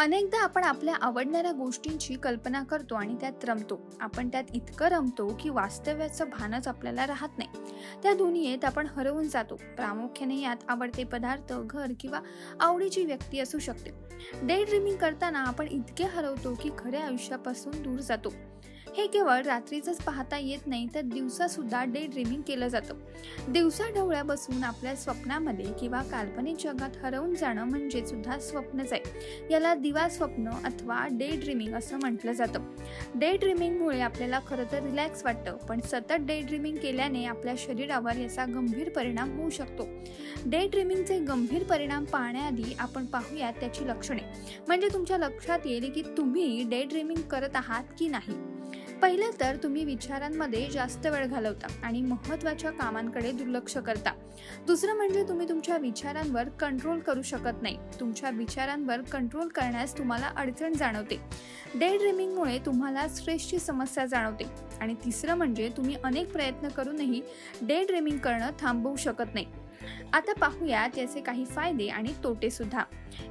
अनेकदा आपण आपल्या आवडणाऱ्या गोष्टींची कल्पना करतो आणि त्यात रमतो. आपण त्यात इतकं रमतो की वास्तव्याचं भानच आपल्याला राहत नाही. त्या दुनियेत आपण हरवून जातो. प्रामुख्याने यात आवडते पदार्थ, घर किंवा आवडीची व्यक्ती असू शकते. डे ड्रीमिंग करताना आपण इतके हरवतो की खऱ्या आयुष्यापासून दूर जातो. हे केवळ रात्रीच पाहता येत नाही, तर दिवसा सुद्धा डे ड्रीमिंग केलं जातं. दिवसा ढवळ्या बसून आपल्या स्वप्नामध्ये किंवा काल्पनिक जगात हरवून जाणं म्हणजे सुद्धा स्वप्नच आहे. याला दिवा स्वप्न अथवा डे ड्रीमिंग असं म्हटलं जातं. डे ड्रीमिंगमुळे आपल्याला खरं तर रिलॅक्स वाटतं, पण सतत डे ड्रीमिंग केल्याने आपल्या शरीरावर याचा गंभीर परिणाम होऊ शकतो. डे ड्रीमिंगचे गंभीर परिणाम पाहण्याआधी आपण पाहूयात त्याची लक्षणे. म्हणजे तुमच्या लक्षात येईल की तुम्ही डे ड्रीमिंग करत आहात की नाही. पहिलं तर तुम्ही विचारांमध्ये जास्त वेळ घालवता आणि महत्त्वाच्या कामांकडे दुर्लक्ष करता. दुसरं म्हणजे तुम्ही तुमच्या विचारांवर कंट्रोल करू शकत नाही. तुमच्या विचारांवर कंट्रोल करण्यास तुम्हाला अडचण जाणवते. डे ड्रीमिंगमुळे तुम्हाला स्ट्रेसची समस्या जाणवते. आणि तिसरं म्हणजे तुम्ही अनेक प्रयत्न करूनही डे ड्रीमिंग करणं थांबवू शकत नाही. आता पाहूयात याचे काही फायदे आणि तोटे सुद्धा.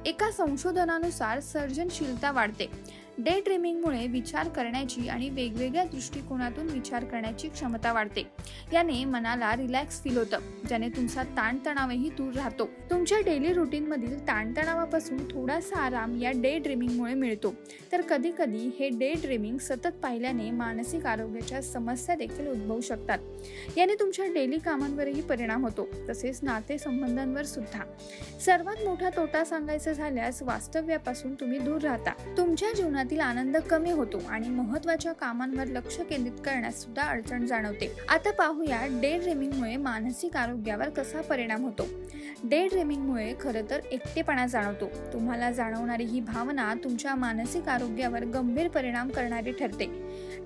एका संशोधनानुसार सर्जनशीलता वाढते. डे ड्रीमिंगमुळे विचार करण्याची आणि वेगवेगळ्या दृष्टिकोनातून विचार करण्याची क्षमता वाढते. याने मनाला रिलॅक्स फील होतं, ज्याने तुमचा ताणतणावही दूर राहतो. तुमच्या डेली रुटीनमधील ताणतणावापासून थोडासा आराम या डे ड्रीमिंगमुळे मिळतो. तर कधी कधी हे डे ड्रीमिंग सतत पाहिल्याने मानसिक आरोग्याच्या समस्या देखील उद्भवू शकतात. याने तुमच्या डेली कामांवरही परिणाम होतो, तसेच नातेसंबंधांवर सुद्धा. सर्वात मोठा तोटा सांगायचा झाल्यास वास्तव्यापासून तुम्ही दूर राहता. तुमच्या जीवनात आनंद कमी होतो आणि महत्त्वाच्या कामांवर लक्ष केंद्रित करण्यास सुद्धा अडचण जाणवते. आता पाहूया डे ड्रीमिंगमुळे मानसिक आरोग्यावर कसा परिणाम होतो. डे ड्रीमिंगमुळे खरं तर एकटेपणा जाणवतो. तुम्हाला जाणवणारी ही भावना तुमच्या मानसिक आरोग्यावर गंभीर परिणाम करणारी ठरते.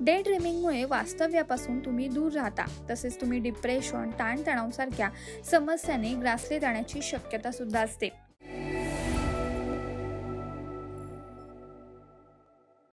डे ड्रीमिंगमुळे वास्तव्यापासून तुम्ही दूर राहता. तसेच तुम्ही डिप्रेशन, ताणतणाव सारख्या समस्यांनी ग्रासले जाण्याची शक्यता सुद्धा असते.